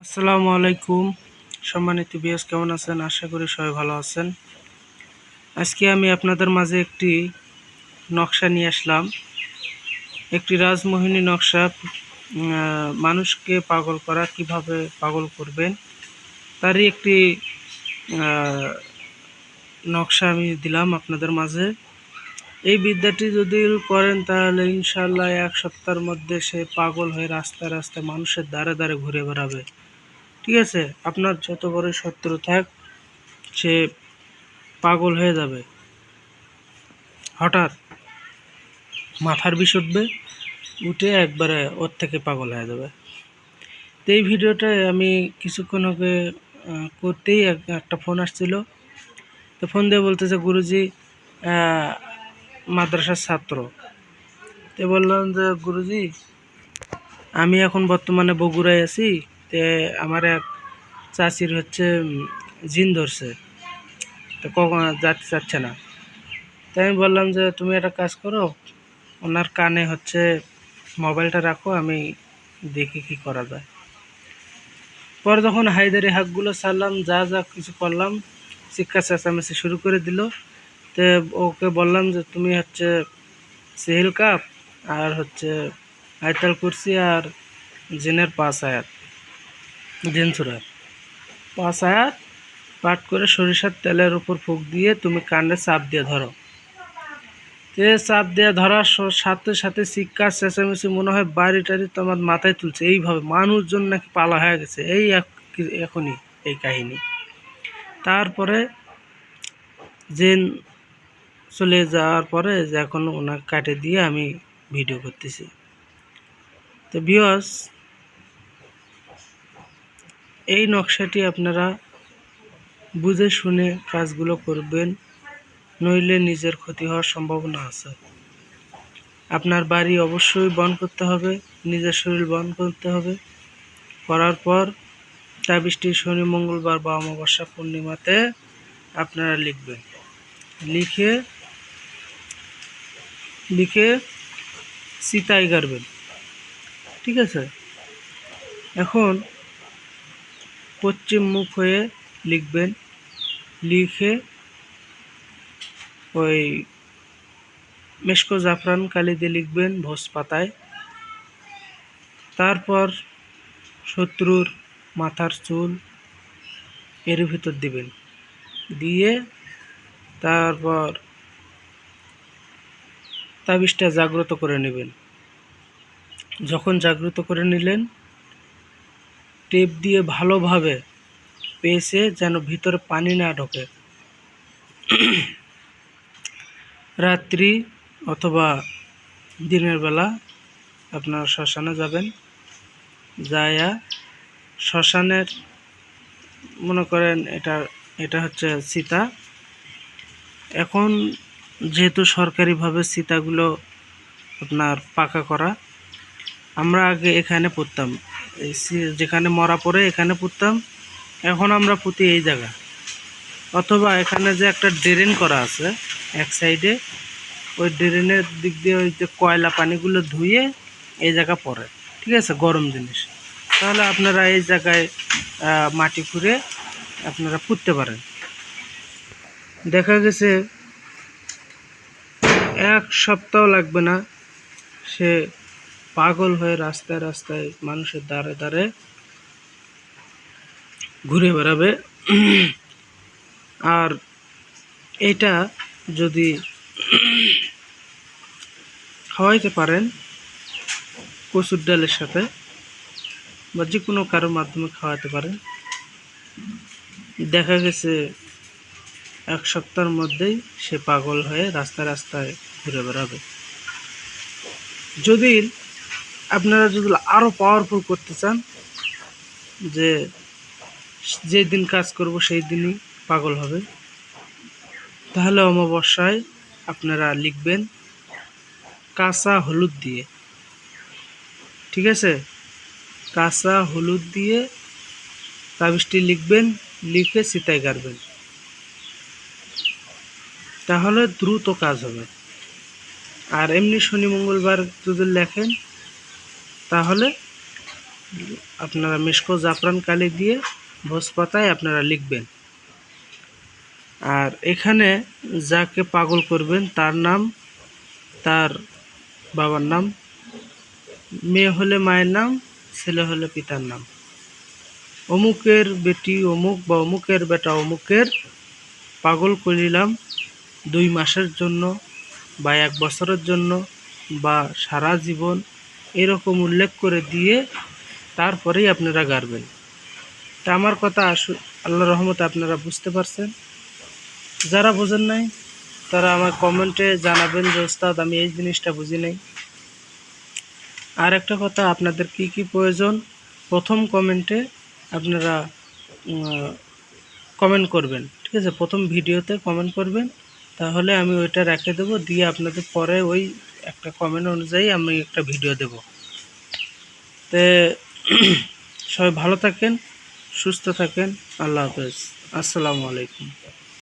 আসসালামু আলাইকুম। সম্মানিত বিয়াস, কেমন আছেন? আশা করি সবাই ভালো আছেন। আজকে আমি আপনাদের মাঝে একটি নকশা নিয়ে আসলাম। একটি রাজমোহিনী নকশা। মানুষকে পাগল করা, কিভাবে পাগল করবেন তারই একটি নকশা আমি দিলাম আপনাদের মাঝে। এই বিদ্যাটি যদি করেন তাহলে ইনশাআল্লাহ এক সপ্তাহের মধ্যে সে পাগল হয়ে রাস্তায় রাস্তায় মানুষের দ্বারে দ্বারে ঘুরে বেড়াবে। ঠিক আছে? আপনার যত বড় শত্রু থাক, সে পাগল হয়ে যাবে। হঠাৎ মাথার বিষ উঠবে, উঠে একবারে ওর থেকে পাগল হয়ে যাবে। তো এই ভিডিওটায় আমি কিছুক্ষণ আগে করতেই একটা ফোন আসছিল। তো ফোন দিয়ে বলতেছে, গুরুজি মাদ্রাসার ছাত্র। তো বললাম যে, গুরুজি আমি এখন বর্তমানে বগুড়ায় আছি। তে আমার এক চাচির হচ্ছে জিন ধরছে, তো কখন যাতে চাচ্ছে না। তাই আমি বললাম যে, তুমি একটা কাজ করো, ওনার কানে হচ্ছে মোবাইলটা রাখো, আমি দেখি কি করা যায়। পরে যখন হায়দারি হাঁকগুলো ছাড়লাম, যা যা কিছু করলাম, চিৎকার চেঁচামেচি শুরু করে দিল। তো ওকে বললাম যে, তুমি হচ্ছে সেহেল কাপ আর হচ্ছে আয়তাল কুরসি আর জিনের 5 আয়াত, জিন সূরার 5 আয়াত পাঠ করে সরিষার তেলের উপর ফুঁক দিয়ে তুমি কানে চাপ দিয়ে ধরো। তে চাপ দিয়ে ধরার সাথে সাথে চিৎকার চেঁচামেচি মনে হয় বাড়ি টাড়ি তোমার মাথায় তুলছে। এইভাবে মানুষজন নাকি পালা হয়ে গেছে। এই এখনই এই কাহিনী। তারপরে জেন চলে যাওয়ার পরে যে এখন ওনাকে কাটে দিয়ে আমি ভিডিও করতেছি। তো ভিউয়ার্স, এই নকশাটি আপনারা বুঝে শুনে কাজগুলো করবেন, নইলে নিজের ক্ষতি হওয়ার সম্ভাবনা আছে। আপনার বাড়ি অবশ্যই বন্ধ করতে হবে, নিজের শরীর বন্ধ করতে হবে। করার পর তাবিজটি শনি, মঙ্গলবার বা অমাবস্যা, পূর্ণিমাতে আপনারা লিখবেন। লিখে লিখে চিতায় গাড়বেন। ঠিক আছে? এখন পশ্চিম মুখ হয়ে লিখবেন। লিখে ওই মেশকো জাফরান কালি দিয়ে লিখবেন ভোজ পাতায়। তারপর শত্রুর মাথার চুল এর ভিতর দিবেন। দিয়ে তারপর তাবিজটা জাগ্রত করে নেবেন। যখন জাগ্রত করে নিলেন, টেপ দিয়ে ভালোভাবে পেঁচে যেন ভিতরে পানি না ঢোকে। রাত্রি অথবা দিনের বেলা আপনারা শ্মশানে যাবেন। যায়া শ্মশানের, মনে করেন এটা হচ্ছে চিতা। এখন যেহেতু সরকারিভাবে চিতাগুলো আপনার পাকা করা, আমরা আগে এখানে পুঁততাম, যেখানে মরা পড়ে এখানে পুঁততাম। এখন আমরা পুঁতি এই জায়গা, অথবা এখানে যে একটা ড্রেন করা আছে এক সাইডে, ওই ড্রেনের দিক দিয়ে ওই যে কয়লা পানিগুলো ধুয়ে এই জায়গা পড়ে। ঠিক আছে? গরম জিনিস। তাহলে আপনারা এই জায়গায় মাটি খুঁড়ে আপনারা পুঁততে পারেন। দেখা গেছে 1 সপ্তাহ লাগবে না, সে পাগল হয়ে রাস্তায় রাস্তায় মানুষের দ্বারে দ্বারে ঘুরে বেড়াবে। আর এটা যদি খাওয়াইতে পারেন কচুর ডালের সাথে, বা যে কোনো কারোর মাধ্যমে খাওয়াতে পারেন, দেখা গেছে 1 সপ্তাহের মধ্যেই সে পাগল হয়ে রাস্তায় রাস্তায় ঘুরে বেড়াবে। যদি আপনারা যদি আরও পাওয়ারফুল করতে চান, যে যেদিন কাজ করব সেই দিনই পাগল হবে, তাহলে অমাবস্যায় আপনারা লিখবেন কাঁচা হলুদ দিয়ে। ঠিক আছে? কাঁচা হলুদ দিয়ে তাবিজটি লিখবেন, লিখে চিতায় গাড়বেন। তাহলে দ্রুত কাজ হবে। আর এমনি শনি মঙ্গলবার যদি লেখেন, তাহলে আপনারা মিশকো জাফরান কালি দিয়ে ভোজপাতায় আপনারা লিখবেন। আর এখানে যাকে পাগল করবেন তার নাম, তার বাবার নাম, মেয়ে হলে মায়ের নাম, ছেলে হলে পিতার নাম। অমুকের বেটি অমুক বা অমুকের বেটা অমুকের পাগল করিলাম 2 মাসের জন্য বা 1 বছরের জন্য বা সারা জীবন, এরকম উল্লেখ করে দিয়ে তারপরেই আপনারা গাড়বেন। তা আমার কথা আল্লাহর রহমতে আপনারা বুঝতে পারছেন। যারা বোঝেন নাই তারা আমার কমেন্টে জানাবেন যে ওস্তাদ আমি এই জিনিসটা বুঝি নাই। আর একটা কথা, আপনাদের কি কি প্রয়োজন প্রথম কমেন্টে আপনারা কমেন্ট করবেন, ঠিক আছে? প্রথম ভিডিওতে কমেন্ট করবেন, তাহলে আমি ওইটা রেখে দেবো, দিয়ে আপনাদের পরে ওই একটা কমেন্ট অনুযায়ী আমি একটা ভিডিও দেব। তে সবাই ভালো থাকেন, সুস্থ থাকেন। আল্লাহ হাফেজ। আসসালামু আলাইকুম।